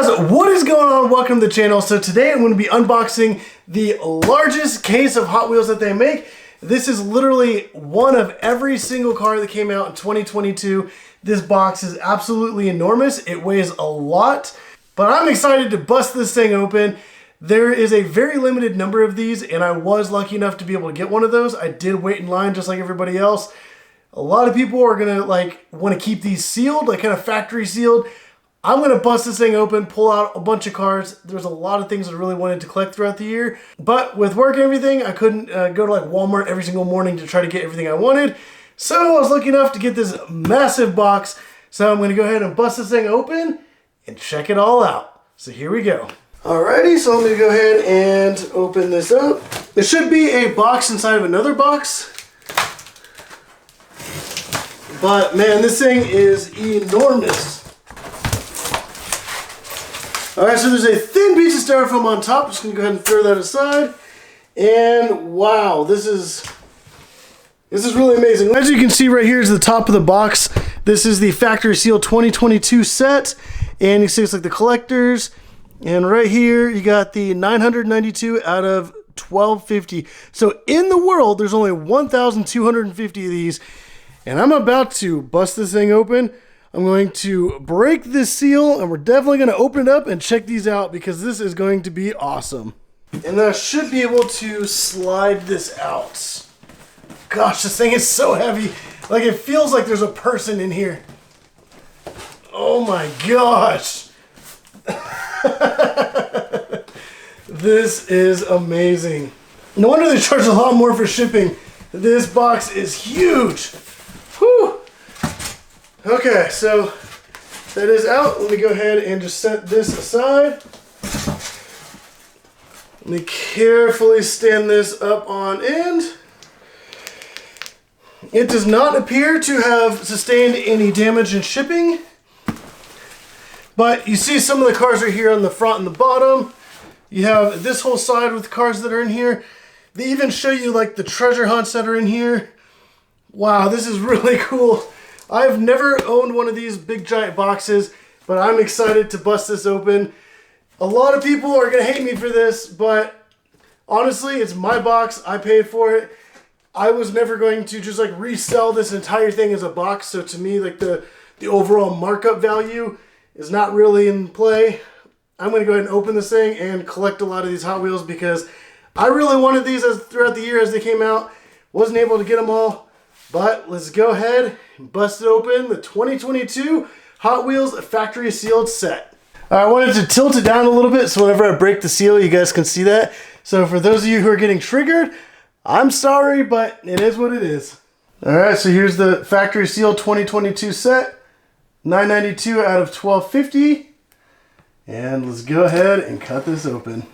guys, what is going on? Welcome to the channel. So today I'm going to be unboxing the largest case of Hot Wheels that they make. This is literally one of every single car that came out in 2022. This box is absolutely enormous. It weighs a lot, but I'm excited to bust this thing open. There is a very limited number of these, and I was lucky enough to be able to get one of those. I did wait in line just like everybody else. A lot of people are gonna want to keep these sealed, like kind of factory sealed. I'm gonna bust this thing open, pull out a bunch of cards. There's a lot of things that I really wanted to collect throughout the year, but with work and everything, I couldn't go to Walmart every single morning to try to get everything I wanted. So I was lucky enough to get this massive box. So I'm gonna go ahead and bust this thing open and check it all out. So here we go. Alrighty, so I'm gonna go ahead and open this up. There should be a box inside of another box. But man, this thing is enormous. Alright, so there's a thin piece of styrofoam on top. Just gonna go ahead and throw that aside. And wow, this is really amazing. As you can see right here is the top of the box. This is the Factory Seal 2022 set. And you see it's like the collectors. And right here you got the 992 out of 1250. So in the world, there's only 1,250 of these. And I'm about to bust this thing open. I'm going to break this seal, and we're definitely going to open it up and check these out because this is going to be awesome. And I should be able to slide this out. Gosh, this thing is so heavy. Like, it feels like there's a person in here. Oh my gosh. This is amazing. No wonder they charge a lot more for shipping. This box is huge. Whew. Okay, so that is out. Let me go ahead and just set this aside. Let me carefully stand this up on end. It does not appear to have sustained any damage in shipping. But you see some of the cars are here on the front and the bottom. You have this whole side with cars that are in here. They even show you like the treasure hunts that are in here. Wow, this is really cool. I've never owned one of these big giant boxes, but I'm excited to bust this open. A lot of people are gonna hate me for this, but honestly, it's my box. I paid for it. I was never going to just resell this entire thing as a box. So to me, the overall markup value is not really in play. I'm gonna go ahead and open this thing and collect a lot of these Hot Wheels because I really wanted these throughout the year as they came out. Wasn't able to get them all. But let's go ahead and bust it open, the 2022 Hot Wheels Factory Sealed set. I wanted to tilt it down a little bit so whenever I break the seal, you guys can see that. So for those of you who are getting triggered, I'm sorry, but it is what it is. All right, so here's the Factory Sealed 2022 set, 992 out of 1250. And let's go ahead and cut this open.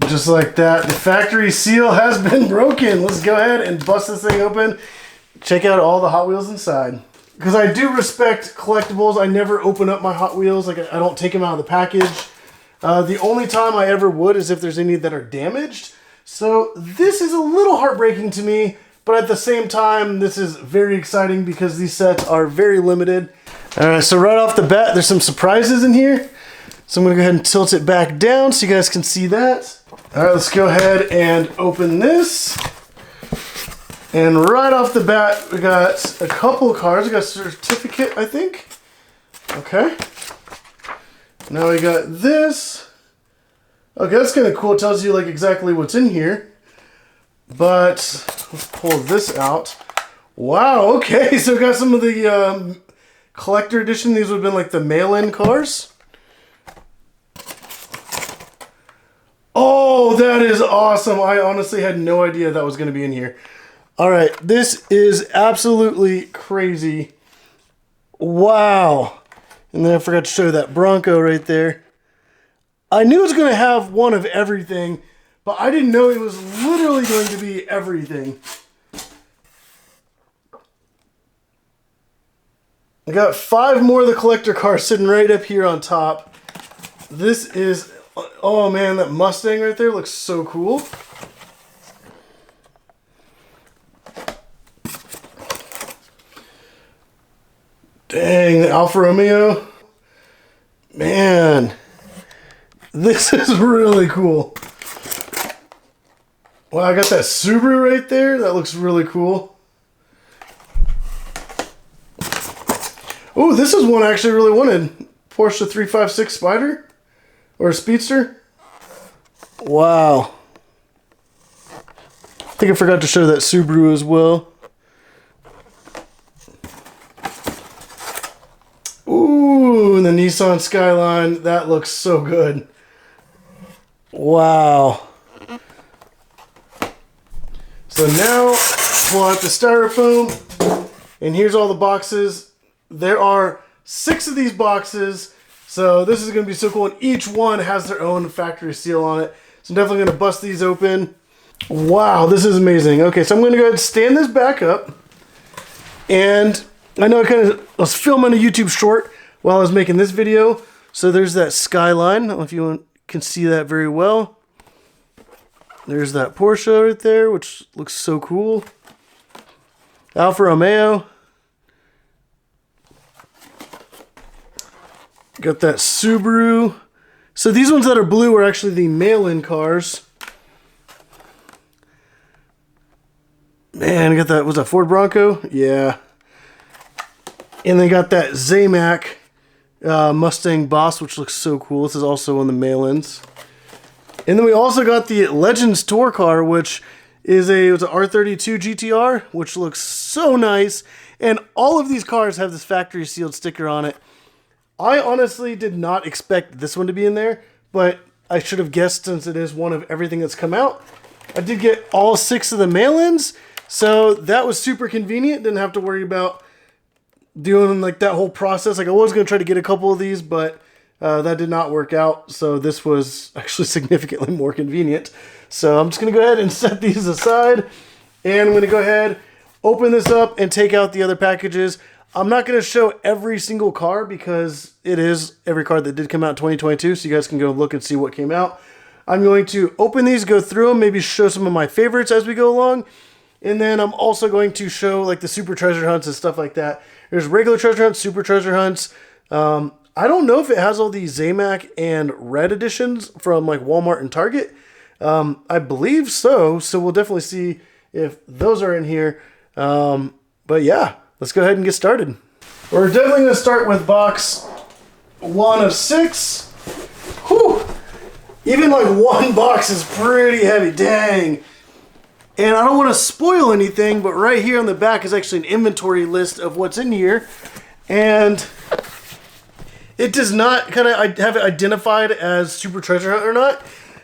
Just like that, the factory seal has been broken. Let's go ahead and bust this thing open. Check out all the Hot Wheels inside. Because I do respect collectibles. I never open up my Hot Wheels. I don't take them out of the package. The only time I ever would is if there's any that are damaged. So this is a little heartbreaking to me. But at the same time, this is very exciting because these sets are very limited. All right, so right off the bat, there's some surprises in here. So I'm going to go ahead and tilt it back down so you guys can see that. All right, let's go ahead and open this. And right off the bat, we got a couple of cards. We got a certificate, I think. Okay. Now we got this. Okay, that's kind of cool. It tells you exactly what's in here. But let's pull this out. Wow, okay. So we got some of the collector edition. These would have been the mail-in cars. Oh, that is awesome. I honestly had no idea that was going to be in here. All right, this is absolutely crazy. Wow. And then I forgot to show you that Bronco right there. I knew it was going to have one of everything, but I didn't know it was literally going to be everything. I got 5 more of the collector cars sitting right up here on top. This is... Oh man, that Mustang right there looks so cool. Dang, the Alfa Romeo. Man, this is really cool. Wow, I got that Subaru right there. That looks really cool. Oh, this is one I actually really wanted. Porsche 356 Spider or Speedster. Wow. I think I forgot to show that Subaru as well. Ooh, the Nissan Skyline. That looks so good. Wow. So now, pull out the styrofoam. And here's all the boxes. There are 6 of these boxes. So this is going to be so cool. And each one has their own factory seal on it. So I'm definitely going to bust these open. Wow, this is amazing. Okay, so I'm going to go ahead and stand this back up. And I know I was filming a YouTube short while I was making this video. So there's that Skyline. I don't know if you can see that very well. There's that Porsche right there, which looks so cool. Alfa Romeo. Got that Subaru. So these ones that are blue are actually the mail-in cars. Man, I got that, was that Ford Bronco? Yeah. And they got that Zamac Mustang Boss, which looks so cool. This is also on the mail-ins. And then we also got the Legends Tour car, which is it's an R32 GTR, which looks so nice. And all of these cars have this factory sealed sticker on it. I honestly did not expect this one to be in there, but I should have guessed since it is one of everything that's come out. I did get all 6 of the mail-ins, so that was super convenient. Didn't have to worry about doing like that whole process. Like I was going to try to get a couple of these, but that did not work out. So this was actually significantly more convenient. So I'm just going to go ahead and set these aside. And I'm going to go ahead, open this up and take out the other packages. I'm not going to show every single car because it is every car that did come out in 2022. So you guys can go look and see what came out. I'm going to open these, go through them, maybe show some of my favorites as we go along. And then I'm also going to show like the super treasure hunts and stuff like that. There's regular treasure hunts, super treasure hunts. I don't know if it has all the Zamac and Red editions from like Walmart and Target. I believe so. So we'll definitely see if those are in here. But yeah, let's go ahead and get started. We're definitely going to start with box 1 of 6. Whew. Even like one box is pretty heavy. Dang. And I don't want to spoil anything, but right here on the back is actually an inventory list of what's in here. And it does not kind of have it identified as Super Treasure Hunt or not.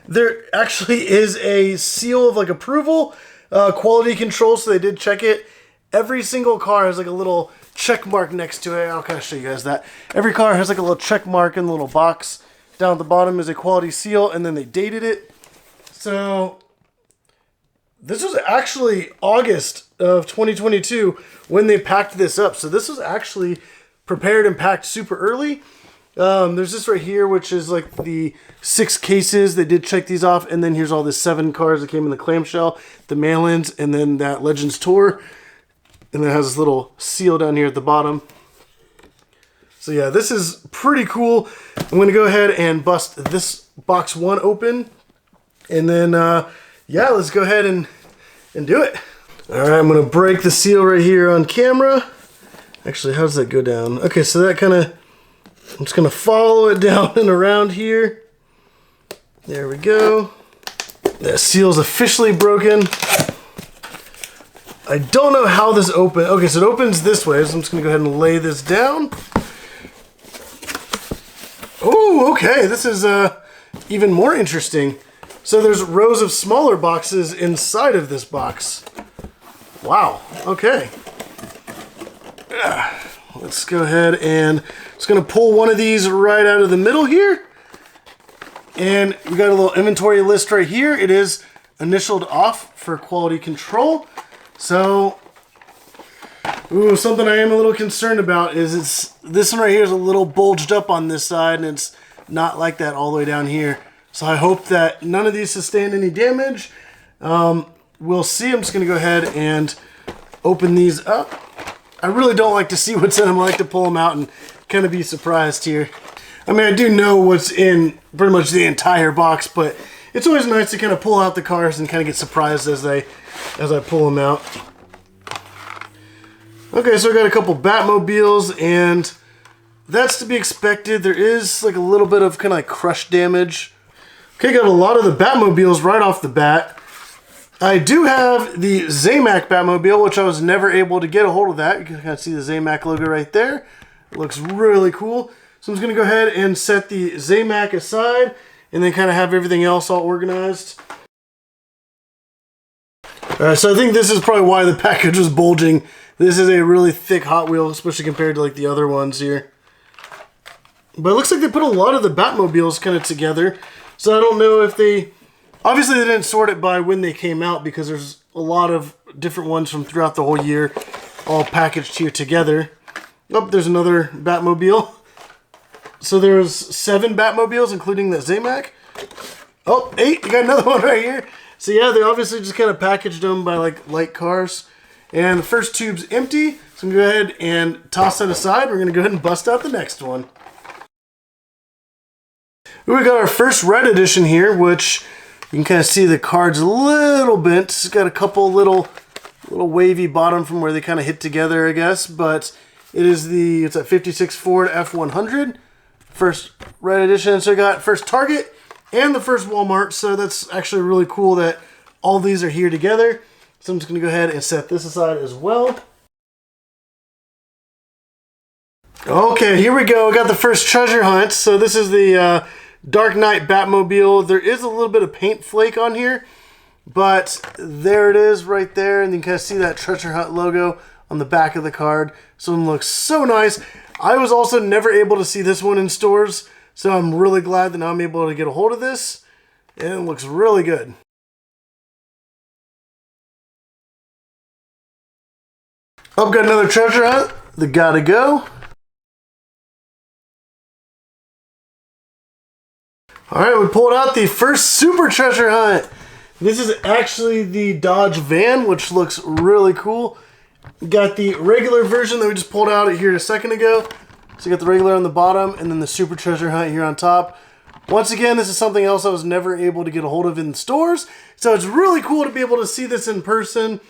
There actually is a seal of like approval, quality control, so they did check it. Every single car has like a little check mark next to it. I'll kind of show you guys that. Every car has like a little check mark in the little box. Down at the bottom is a quality seal, and then they dated it. So this was actually August of 2022 when they packed this up. So this was actually prepared and packed super early. There's this right here, which is like the 6 cases. They did check these off. And then here's all the 7 cars that came in the clamshell, the mail-ins, and then that Legends Tour. And then it has this little seal down here at the bottom. So yeah, this is pretty cool. I'm going to go ahead and bust this box 1 open. And then, yeah, let's go ahead and do it. All right, I'm going to break the seal right here on camera. Actually, how does that go down? Okay, so that kind of, I'm just going to follow it down and around here. There we go. That seal's officially broken. I don't know how this opens. Okay, so it opens this way, so I'm just going to go ahead and lay this down. Oh, okay, this is even more interesting. So there's rows of smaller boxes inside of this box. Wow, okay. Let's go ahead and just gonna pull one of these right out of the middle here. And we got a little inventory list right here. It is initialed off for quality control. So, ooh, something I am a little concerned about is this one right here is a little bulged up on this side, and it's not like that all the way down here. So I hope that none of these sustained any damage. We'll see. I'm just going to go ahead and open these up. I really don't like to see what's in them. I like to pull them out and kind of be surprised here. I mean, I do know what's in pretty much the entire box, but it's always nice to kind of pull out the cars and kind of get surprised as I pull them out. Okay, so I got a couple Batmobiles, and that's to be expected. There is like a little bit of kind of like crush damage. Okay, got a lot of the Batmobiles right off the bat. I do have the Zamac Batmobile, which I was never able to get a hold of that. You can kind of see the Zamac logo right there. It looks really cool. So I'm just going to go ahead and set the Zamac aside and then kind of have everything else all organized. Alright, so I think this is probably why the package was bulging. This is a really thick Hot Wheel, especially compared to like the other ones here. But it looks like they put a lot of the Batmobiles kind of together. So I don't know if they... Obviously they didn't sort it by when they came out because there's a lot of different ones from throughout the whole year all packaged here together. Oh, there's another Batmobile. So there's 7 Batmobiles, including the Zamac. Oh, 8. You got another one right here. So yeah, they obviously just kind of packaged them by like light cars. And the first tube's empty. So I'm going to go ahead and toss that aside. We're going to go ahead and bust out the next one. We got our first red edition here, which you can kind of see the card's a little bent. It's got a couple little wavy bottom from where they kind of hit together, I guess. But it's a 56 Ford F100. First red edition. So I got first Target and the first Walmart. So that's actually really cool that all these are here together. So I'm just going to go ahead and set this aside as well. Okay, here we go. I got the first treasure hunt. So this is the Dark Knight Batmobile. There is a little bit of paint flake on here, but there it is right there. And you can kind of see that treasure hunt logo on the back of the card. So it looks so nice. I was also never able to see this one in stores, so I'm really glad that now I'm able to get a hold of this, and it looks really good. Oh, got another treasure hunt. The Gotta Go. Alright, we pulled out the first super treasure hunt. This is actually the Dodge van, which looks really cool. We got the regular version that we just pulled out here a second ago. So you got the regular on the bottom and then the super treasure hunt here on top. Once again, this is something else I was never able to get a hold of in stores. So it's really cool to be able to see this in person.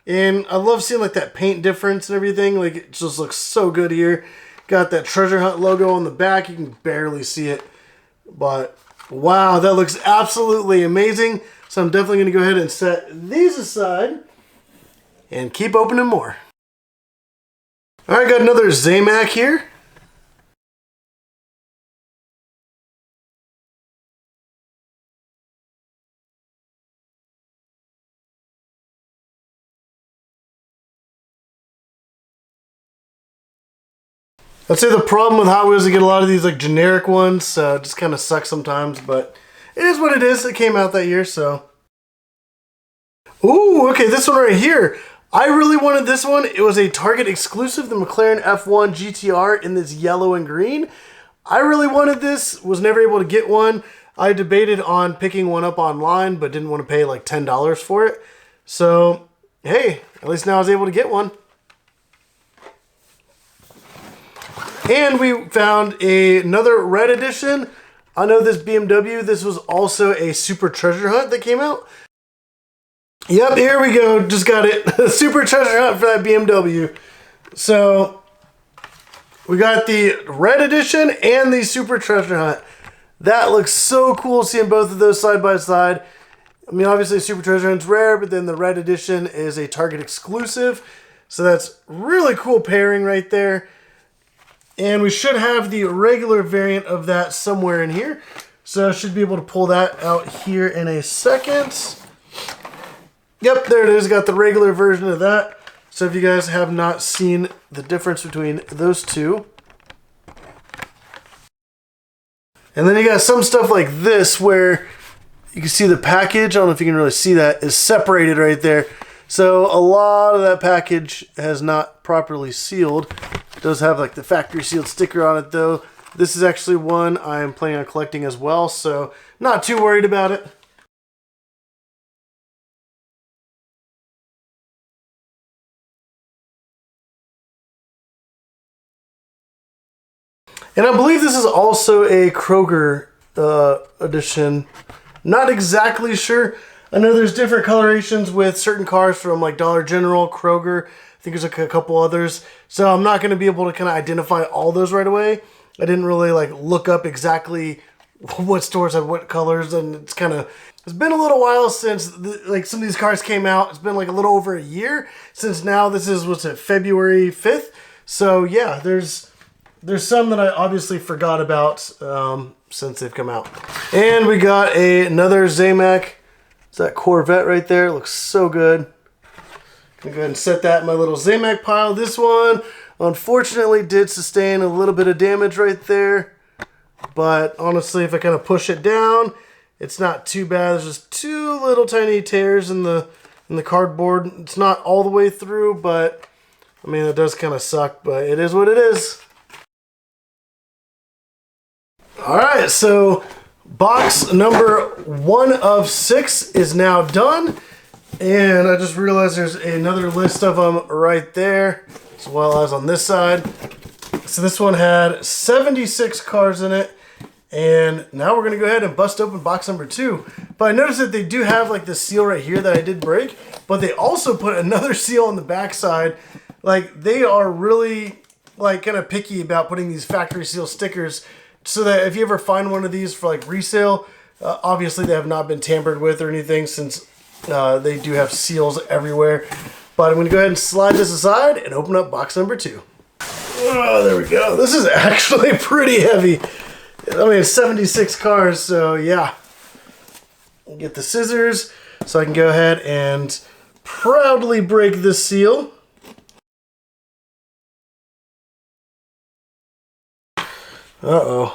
And I love seeing like that paint difference and everything. Like it just looks so good here. Got that treasure hunt logo on the back. You can barely see it. But wow, that looks absolutely amazing. So I'm definitely going to go ahead and set these aside and keep opening more. Alright, got another Zamac here. I'd say the problem with Hot Wheels is you get a lot of these like generic ones, so it just kind of sucks sometimes, but it is what it is. It came out that year, so. Ooh, okay, this one right here. I really wanted this one. It was a Target exclusive, the McLaren F1 GTR in this yellow and green. I really wanted this, was never able to get one. I debated on picking one up online, but didn't want to pay like $10 for it. So, hey, at least now I was able to get one. And we found another red edition. I know this BMW, this was also a super treasure hunt that came out. Yep, here we go. Just got it. Super treasure hunt for that BMW. So, we got the red edition and the super treasure hunt. That looks so cool seeing both of those side by side. I mean, obviously super treasure hunt's rare, but then the red edition is a Target exclusive. So that's really cool pairing right there. And we should have the regular variant of that somewhere in here. So I should be able to pull that out here in a second. Yep, there it is. Got the regular version of that. So if you guys have not seen the difference between those two. And then you got some stuff like this where you can see the package. I don't know if you can really see that. Is separated right there. So a lot of that package has not properly sealed. It does have like the factory sealed sticker on it though. This is actually one I'm planning on collecting as well. So not too worried about it. And I believe this is also a Kroger edition. Not exactly sure. I know there's different colorations with certain cars from like Dollar General, Kroger. I think there's like a couple others. So I'm not going to be able to kind of identify all those right away. I didn't really like look up exactly what stores have what colors, and it's been a little while since like some of these cars came out. It's been like a little over a year since now. This is, what's it, February 5th. So yeah, there's some that I obviously forgot about since they've come out. And we got another Zamac. It's that Corvette right there. It looks so good. Gonna go ahead and set that in my little Zamac pile. This one, unfortunately, did sustain a little bit of damage right there. But honestly, if I kind of push it down, it's not too bad. There's just two little tiny tears in the cardboard. It's not all the way through, but I mean, it does kind of suck, but it is what it is. All right, so box number 1 of 6 is now done. And I just realized there's another list of them right there, as well as on this side. So this one had 76 cars in it. And now we're going to go ahead and bust open box number 2. But I noticed that they do have like this seal right here that I did break. But they also put another seal on the back side. Like, they are really like kind of picky about putting these factory seal stickers, so that if you ever find one of these for like resale, obviously they have not been tampered with or anything, since they do have seals everywhere. But I'm going to go ahead and slide this aside and open up box number 2. Oh, there we go. This is actually pretty heavy. I mean, it's 76 cars, so yeah. Get the scissors so I can go ahead and proudly break this seal. Uh-oh.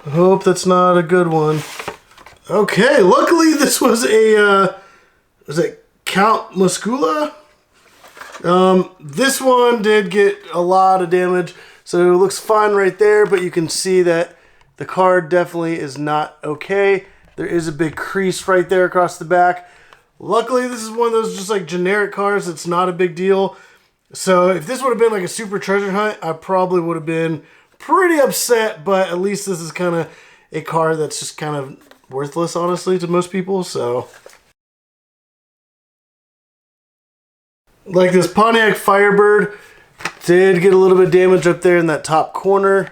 Hope that's not a good one. Okay, luckily this was a, was it Count Muscula? This one did get a lot of damage, so it looks fine right there, but you can see that the card definitely is not okay. There is a big crease right there across the back. Luckily, this is one of those just like generic cards. It's not a big deal. So if this would have been like a super treasure hunt, I probably would have been pretty upset, but at least this is kind of a card that's just kind of worthless, honestly, to most people. So like this Pontiac Firebird did get a little bit of damage up there in that top corner.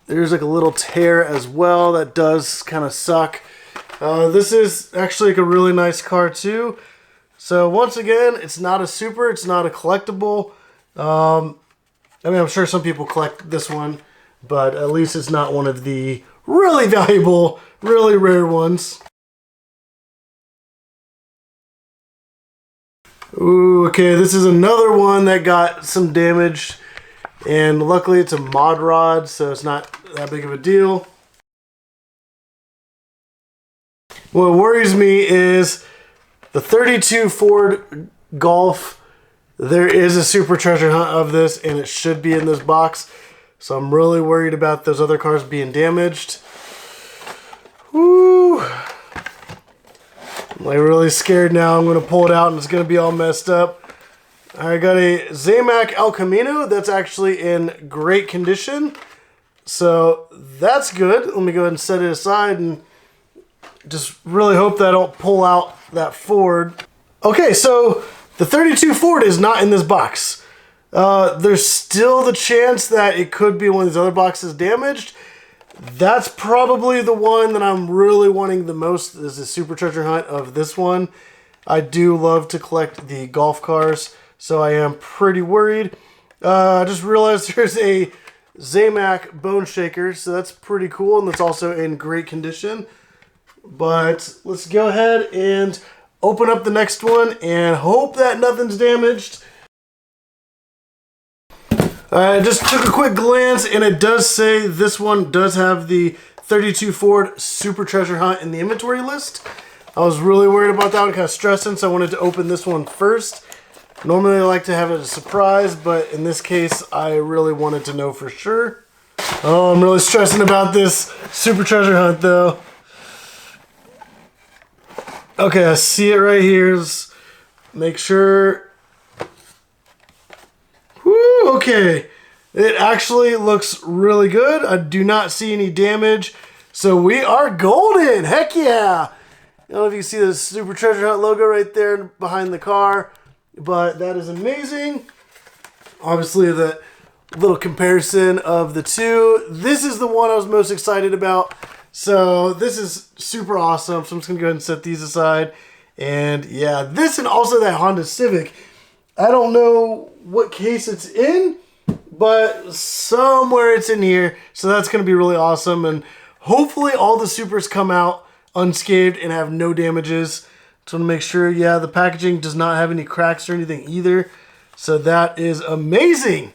There's like a little tear as well. That does kind of suck. This is actually like a really nice card too. So once again, it's not a super, it's not a collectible. I mean, I'm sure some people collect this one, but at least it's not one of the really valuable, really rare ones. Ooh, okay, this is another one that got some damage, and luckily it's a mod rod, so it's not that big of a deal. What worries me is the 32 Ford Golf. There is a super treasure hunt of this, and it should be in this box. So I'm really worried about those other cars being damaged. Woo! I'm like really scared now. I'm going to pull it out and it's going to be all messed up. I got a Zamac El Camino that's actually in great condition. So that's good. Let me go ahead and set it aside and just really hope that I don't pull out that Ford. Okay, so the 32 Ford is not in this box. There's still the chance that it could be one of these other boxes damaged. That's probably the one that I'm really wanting the most, is the super treasure hunt of this one. I do love to collect the golf cars, so I am pretty worried. I just realized there's a Zamac Bone Shaker, so that's pretty cool, and that's also in great condition. But let's go ahead and open up the next one and hope that nothing's damaged. I just took a quick glance, and it does say this one does have the 32 Ford Super Treasure Hunt in the inventory list. I was really worried about that one, kind of stressing, so I wanted to open this one first. Normally I like to have it a surprise, but in this case I really wanted to know for sure. Oh, I'm really stressing about this Super Treasure Hunt though. Okay, I see it right here. Just make sure. Woo, okay. It actually looks really good. I do not see any damage. So we are golden. Heck yeah. I don't know if you can see the Super Treasure Hunt logo right there behind the car, but that is amazing. Obviously, the little comparison of the two. This is the one I was most excited about. So this is super awesome. So I'm just going to go ahead and set these aside. And yeah, this and also that Honda Civic. I don't know what case it's in, but somewhere it's in here. So that's going to be really awesome. And hopefully all the Supers come out unscathed and have no damages. Just want to make sure, yeah, the packaging does not have any cracks or anything either. So that is amazing.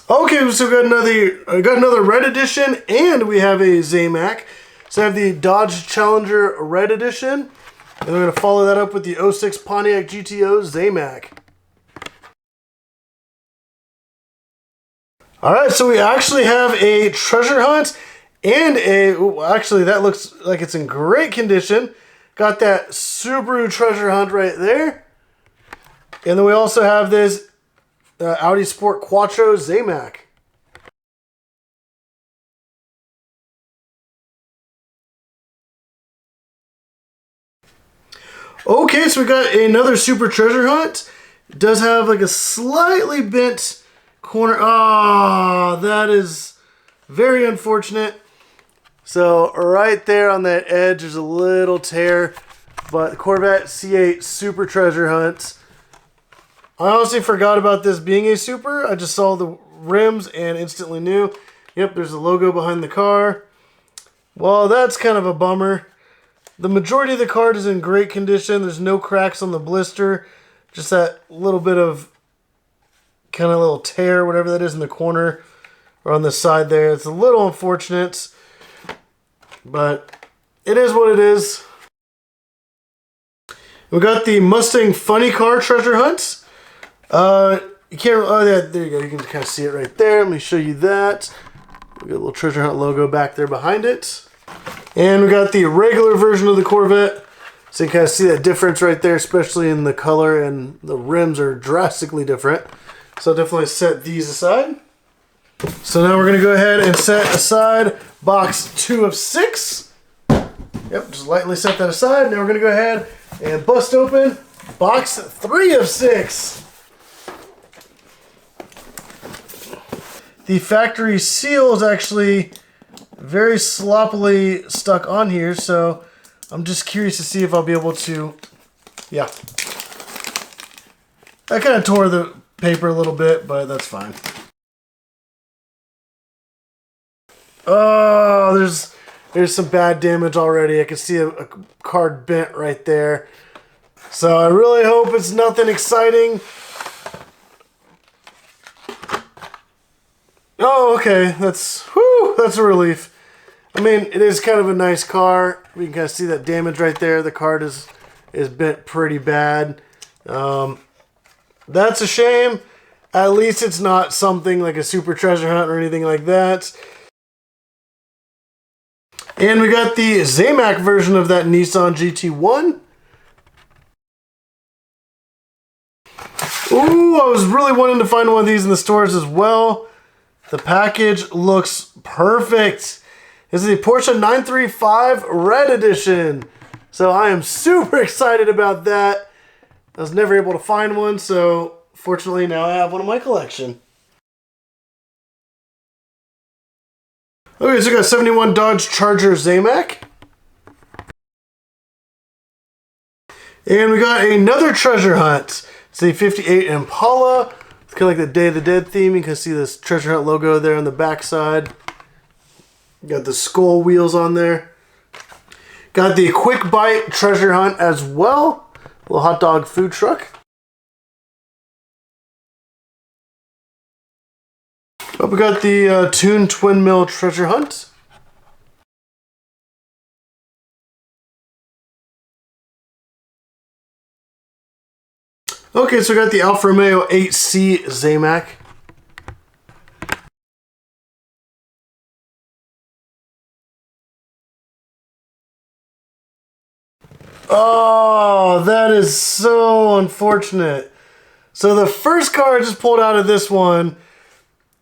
Okay, so we got another red edition, and we have a Zamac. So I have the Dodge Challenger Red Edition, and we're going to follow that up with the 06 Pontiac GTO Zamac. Alright, so we actually have a treasure hunt and actually that looks like it's in great condition. Got that Subaru treasure hunt right there. And then we also have this Audi Sport Quattro Zamac. Okay, so we got another Super Treasure Hunt. It does have like a slightly bent corner. Ah, that is very unfortunate. So right there on that edge, there's a little tear. But Corvette C8 Super Treasure Hunt. I honestly forgot about this being a Super. I just saw the rims and instantly knew. Yep, there's a logo behind the car. Well, that's kind of a bummer. The majority of the card is in great condition. There's no cracks on the blister. Just that little bit of kind of little tear, whatever that is in the corner or on the side there. It's a little unfortunate, but it is what it is. We got the Mustang Funny Car Treasure Hunt. You can't. Oh, yeah, there you go. You can kind of see it right there. Let me show you that. We got a little Treasure Hunt logo back there behind it. And we got the regular version of the Corvette. So you kind of see that difference right there, especially in the color, and the rims are drastically different. So I'll definitely set these aside. So now we're going to go ahead and set aside box 2 of 6. Yep, just lightly set that aside. Now we're going to go ahead and bust open box 3 of 6. The factory seal is actually very sloppily stuck on here, so I'm just curious to see if I'll be able to, yeah. I kind of tore the paper a little bit, but that's fine. Oh, there's some bad damage already. I can see a card bent right there. So I really hope it's nothing exciting. Oh, okay. That's a relief. I mean, it is kind of a nice car. We can kind of see that damage right there. The card is bent pretty bad. That's a shame. At least it's not something like a Super Treasure Hunt or anything like that. And we got the Zamac version of that Nissan GT1. Ooh, I was really wanting to find one of these in the stores as well. The package looks perfect. This is the Porsche 935 Red Edition. So I am super excited about that. I was never able to find one, so fortunately now I have one in my collection. Okay, so we got 71 Dodge Charger Zamac. And we got another treasure hunt. It's the 58 Impala. It's kind of like the Day of the Dead theme. You can see this treasure hunt logo there on the back side. Got the skull wheels on there. Got the Quick Bite treasure hunt as well. A little hot dog food truck. Oh, we got the Toon Twin Mill treasure hunt. Okay, so we got the Alfa Romeo 8C Zamac. Oh, that is so unfortunate. So the first car I just pulled out of this one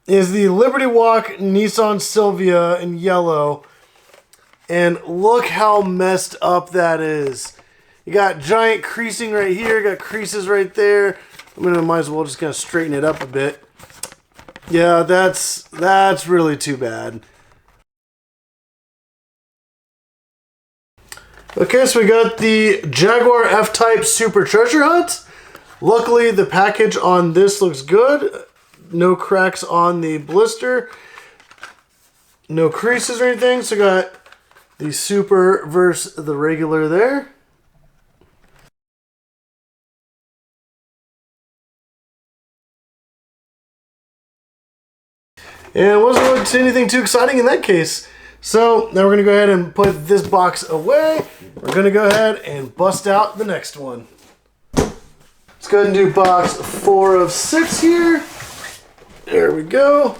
is the Liberty Walk Nissan Silvia in yellow. And look how messed up that is. You got giant creasing right here, got creases right there. Might as well just kind of straighten it up a bit. Yeah, that's really too bad. Okay, so we got the Jaguar F-Type Super Treasure Hunt. Luckily, the package on this looks good. No cracks on the blister. No creases or anything. So we got the Super versus the regular there. And it wasn't really anything too exciting in that case. So now we're going to go ahead and put this box away. We're going to go ahead and bust out the next one. Let's go ahead and do box 4 of 6 here. There we go.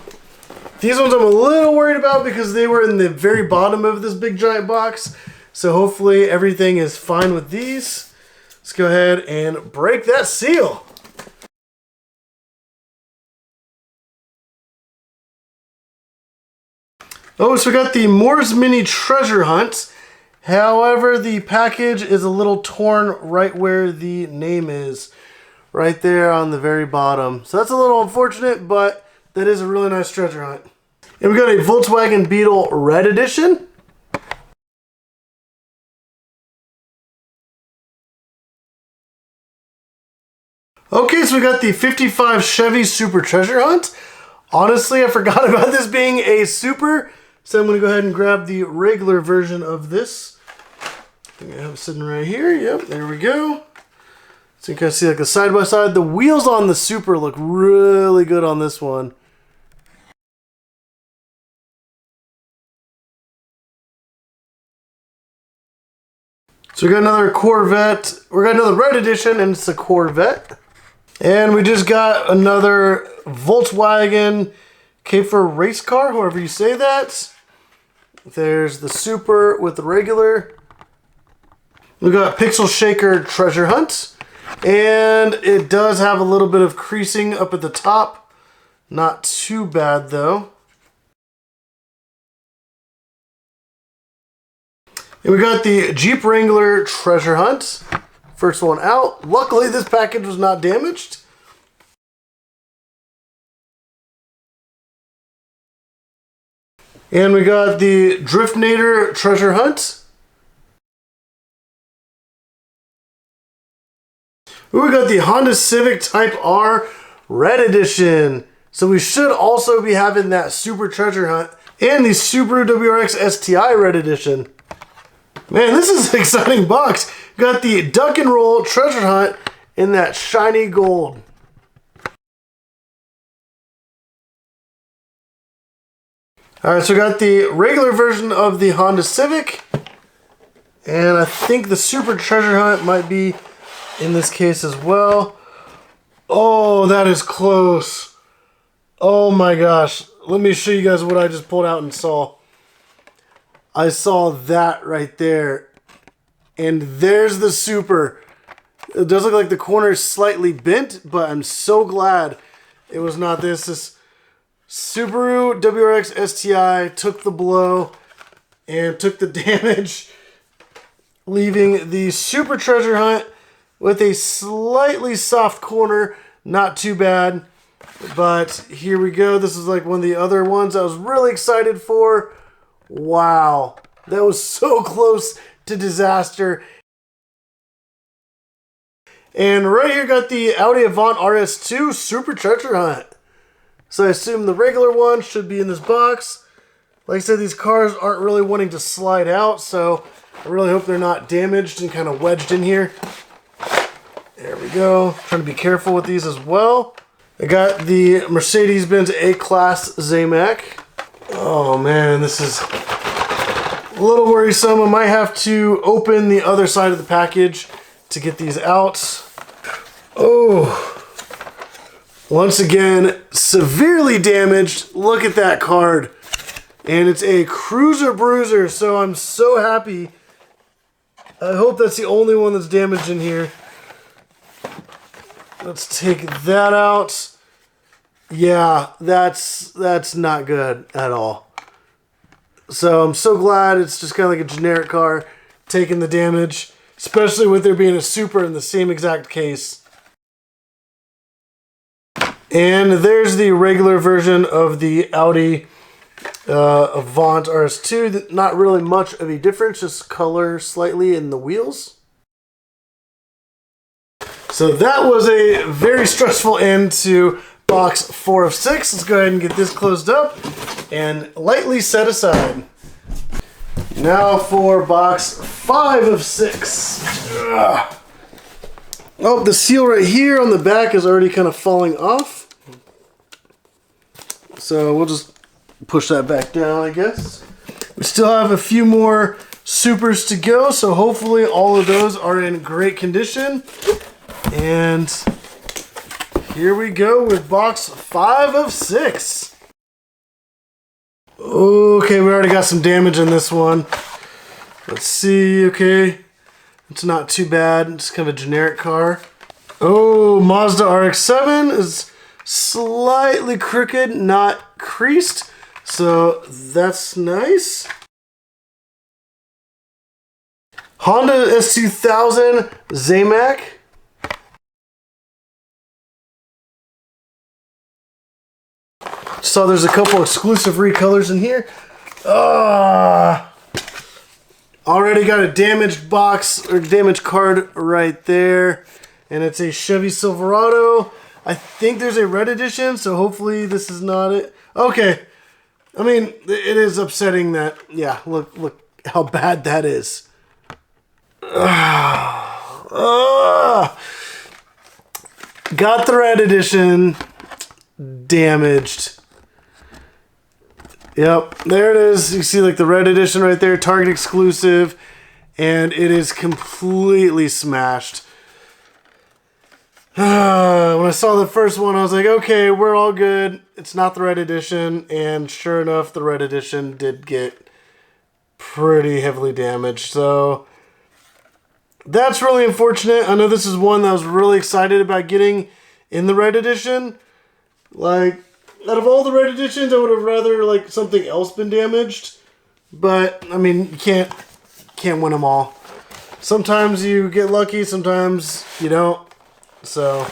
These ones I'm a little worried about because they were in the very bottom of this big giant box. So hopefully everything is fine with these. Let's go ahead and break that seal. Oh, so we got the Moore's Mini Treasure Hunt. However, the package is a little torn right where the name is. Right there on the very bottom. So that's a little unfortunate, but that is a really nice treasure hunt. And we got a Volkswagen Beetle Red Edition. Okay, so we got the 55 Chevy Super Treasure Hunt. Honestly, I forgot about this being a Super. So I'm going to go ahead and grab the regular version of this. I think I have it sitting right here. Yep, there we go. So you can see like the side by side. The wheels on the Super look really good on this one. So we got another Corvette. We got another Red Edition, and it's a Corvette. And we just got another Volkswagen Käfer race car, however you say that. There's the Super with the regular. We got Pixel Shaker Treasure Hunt. And it does have a little bit of creasing up at the top. Not too bad though. And we got the Jeep Wrangler Treasure Hunt. First one out. Luckily this package was not damaged. And we got the Driftnator Treasure Hunt. Ooh, we got the Honda Civic Type R Red Edition. So we should also be having that Super Treasure Hunt and the Subaru WRX STI Red Edition. Man, this is an exciting box. Got the Duck and Roll Treasure Hunt in that shiny gold. Alright, so we got the regular version of the Honda Civic. And I think the Super Treasure Hunt might be in this case as well. Oh, that is close. Oh my gosh. Let me show you guys what I just pulled out and saw. I saw that right there. And there's the Super. It does look like the corner is slightly bent, but I'm so glad it was not this. This Subaru WRX STI took the blow and took the damage, leaving the Super Treasure Hunt with a slightly soft corner. Not too bad, but here we go. This is like one of the other ones I was really excited for. Wow, that was so close to disaster. And right here got the Audi Avant RS2 Super Treasure Hunt. So I assume the regular one should be in this box. Like I said, these cars aren't really wanting to slide out, so I really hope they're not damaged and kind of wedged in here. There we go. Trying to be careful with these as well. I got the Mercedes-Benz A-Class Zamac. Oh man, this is a little worrisome. I might have to open the other side of the package to get these out. Oh. Once again, severely damaged. Look at that card. And it's a Cruiser Bruiser, so I'm so happy. I hope that's the only one that's damaged in here. Let's take that out. Yeah, that's not good at all. So I'm so glad it's just kind of like a generic car taking the damage, especially with there being a Super in the same exact case. And there's the regular version of the Audi Avant RS2. Not really much of a difference, just color slightly in the wheels. So that was a very stressful end to box 4 of 6. Let's go ahead and get this closed up and lightly set aside. Now for box 5 of 6. Ugh. Oh, the seal right here on the back is already kind of falling off. So we'll just push that back down, I guess. We still have a few more Supers to go, so hopefully all of those are in great condition. And here we go with box 5 of 6. Okay, we already got some damage in this one. Let's see, okay. It's not too bad. It's kind of a generic car. Oh, Mazda RX-7 is slightly crooked, not creased. So that's nice. Honda S2000 Zamac. So there's a couple exclusive recolors in here. Already got a damaged box or damaged card right there. And it's a Chevy Silverado. I think there's a red edition, so hopefully this is not it. Okay. I mean, it is upsetting that, yeah, look how bad that is. Got the red edition damaged. Yep, there it is. You see like the red edition right there, Target exclusive, and it is completely smashed. When I saw the first one, I was like, okay, we're all good. It's not the red edition, and sure enough, the red edition did get pretty heavily damaged. So that's really unfortunate. I know this is one that I was really excited about getting in the red edition. Like, out of all the red editions, I would have rather like something else been damaged. But I mean, you can't win them all. Sometimes you get lucky, sometimes you don't. So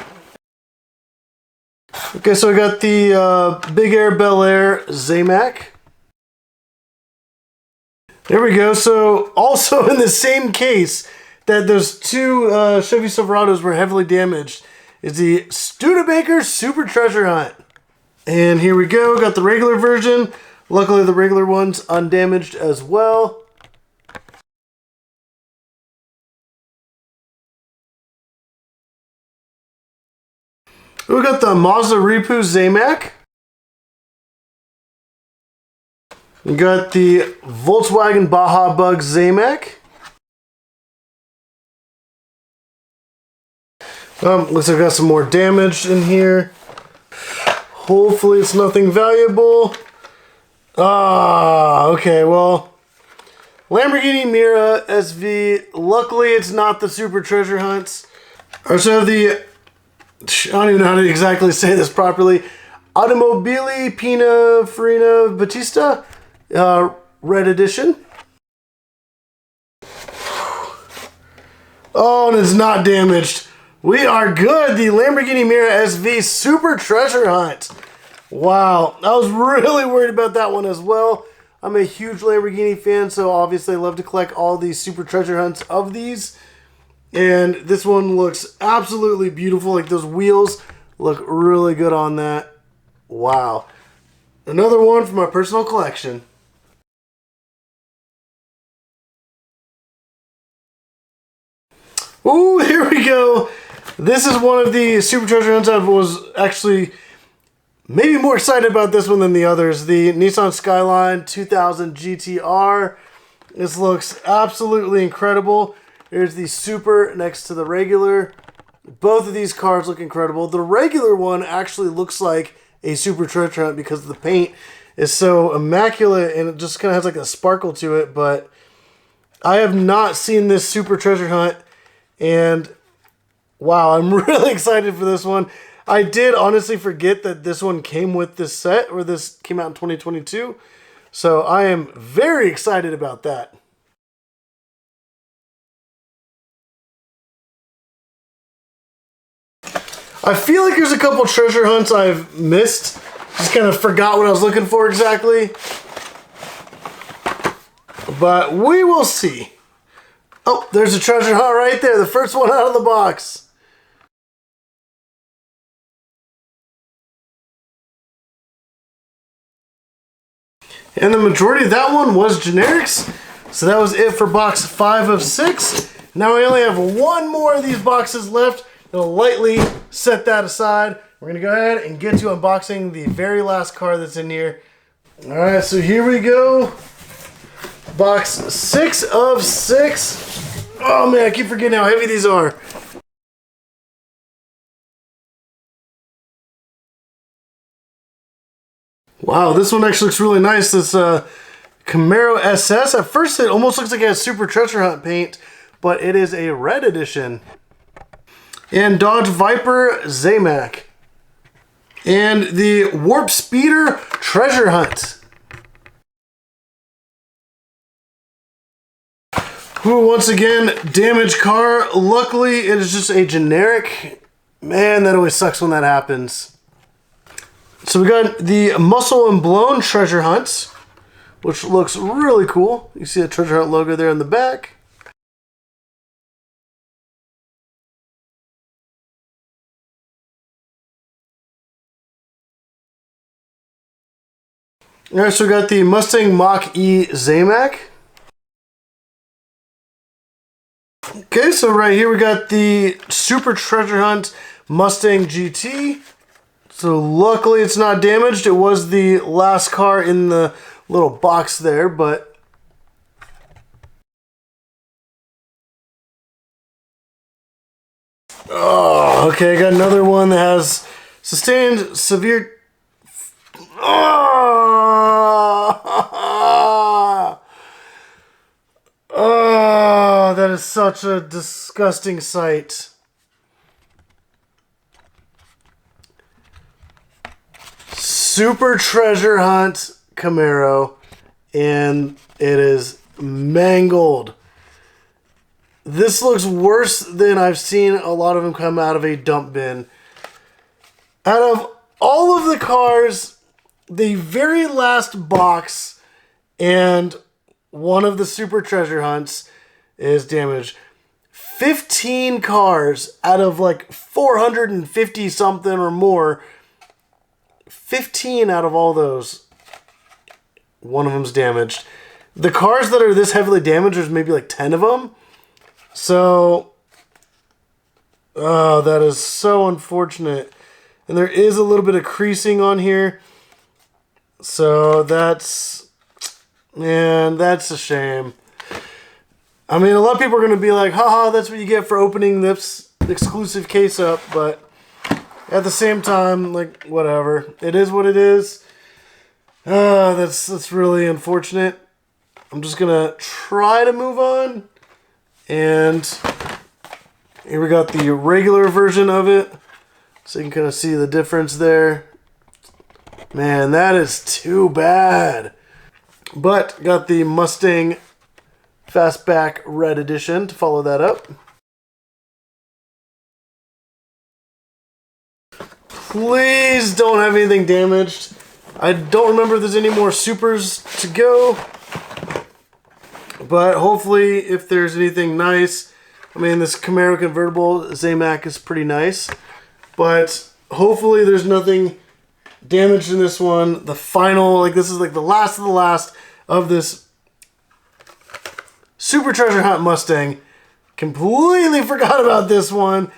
okay, so I got the Big Air Bel Air Zamac. There we go. So also in the same case that those two Chevy Silverados were heavily damaged is the Studebaker Super Treasure Hunt. And here we go, got the regular version. Luckily the regular one's undamaged as well. We got the Mazda Ripu Zamac. We got the Volkswagen Baja Bug Zamac. Looks like I got some more damage in here. Hopefully it's nothing valuable. Okay, well, Lamborghini Mira SV. Luckily it's not the Super Treasure Hunts. I also have the, I don't even know how to exactly say this properly, Automobili Pininfarina Battista red edition. Oh, and it's not damaged. We are good. The Lamborghini Mira SV Super Treasure Hunt. Wow. I was really worried about that one as well. I'm a huge Lamborghini fan, so obviously I love to collect all these Super Treasure Hunts of these. And this one looks absolutely beautiful. Like those wheels look really good on that. Wow. Another one for my personal collection. Ooh, here we go. This is one of the Super Treasure Hunts. I was actually maybe more excited about this one than the others. The Nissan Skyline 2000 GTR. This looks absolutely incredible. Here's the Super next to the regular. Both of these cars look incredible. The regular one actually looks like a Super Treasure Hunt because the paint is so immaculate and it just kind of has like a sparkle to it. But I have not seen this Super Treasure Hunt, and Wow, I'm really excited for this one. I did honestly forget that this one came with this set, or this came out in 2022. So I am very excited about that. I feel like there's a couple treasure hunts I've missed. Just kind of forgot what I was looking for exactly. But we will see. Oh, there's a treasure hunt right there. The first one out of the box. And the majority of that one was generics. So that was it for box 5 of 6. Now we only have one more of these boxes left. I'll lightly set that aside. We're going to go ahead and get to unboxing the very last card that's in here. Alright, so here we go. Box 6 of 6. Oh man, I keep forgetting how heavy these are. Wow, this one actually looks really nice. This Camaro SS. At first it almost looks like it has Super Treasure Hunt paint, but it is a red edition. And Dodge Viper Zamac. And the Warp Speeder Treasure Hunt. Ooh, once again, damaged car. Luckily, it is just a generic. Man, that always sucks when that happens. So we got the Muscle and Blown Treasure Hunt, which looks really cool. You see the Treasure Hunt logo there in the back. Alright, so we got the Mustang Mach-E Zamac. Okay, so right here we got the Super Treasure Hunt Mustang GT. So luckily it's not damaged. It was the last car in the little box there, but oh, okay, I got another one that has sustained severe. Oh, oh, that is such a disgusting sight. Super Treasure Hunt Camaro, and it is mangled. This looks worse than I've seen a lot of them come out of a dump bin. Out of all of the cars, the very last box and one of the Super Treasure Hunts is damaged. 15 cars out of like 450 something or more. 15 out of all those, one of them's damaged. The cars that are this heavily damaged, there's maybe like 10 of them. So, oh, that is so unfortunate. And there is a little bit of creasing on here. So that's, man, that's a shame. I mean, a lot of people are going to be like, haha, that's what you get for opening this exclusive case up. But at the same time, like, whatever. It is what it is. That's really unfortunate. I'm just going to try to move on. And here we got the regular version of it. So you can kind of see the difference there. Man, that is too bad. But got the Mustang Fastback Red Edition to follow that up. Please don't have anything damaged. I don't remember if there's any more supers to go. But hopefully, if there's anything nice. I mean, this Camaro convertible Zamac is pretty nice. But hopefully there's nothing damaged in this one. The final, like this is like the last of the last of this Super Treasure Hunt Mustang. Completely forgot about this one.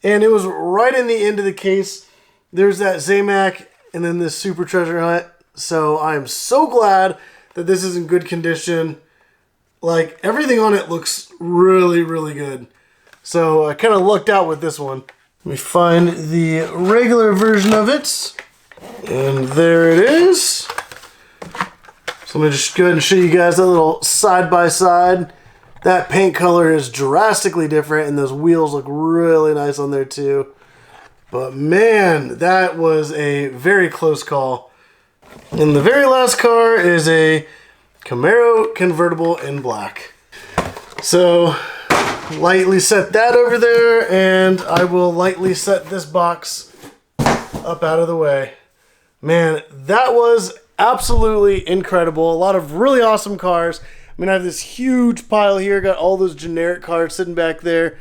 And it was right in the end of the case. There's that Zamac and then this Super Treasure Hunt. So I am so glad that this is in good condition. Like, everything on it looks really, really good. So I kind of lucked out with this one. Let me find the regular version of it. And there it is. So let me just go ahead and show you guys that little side-by-side. That paint color is drastically different, and those wheels look really nice on there too. But man, that was a very close call. And the very last car is a Camaro convertible in black. So lightly set that over there, and I will lightly set this box up out of the way. Man, that was absolutely incredible. A lot of really awesome cars. I mean, I have this huge pile here, got all those generic cars sitting back there.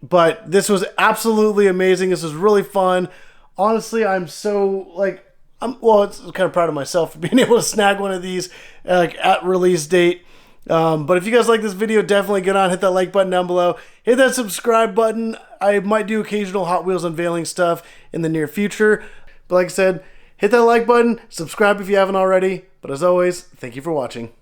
But this was absolutely amazing. This was really fun. Honestly, I'm so, like, I'm kind of proud of myself for being able to snag one of these at release date. But if you guys like this video, definitely get on, hit that like button down below. Hit that subscribe button. I might do occasional Hot Wheels unveiling stuff in the near future. But like I said, hit that like button, subscribe if you haven't already. But as always, thank you for watching.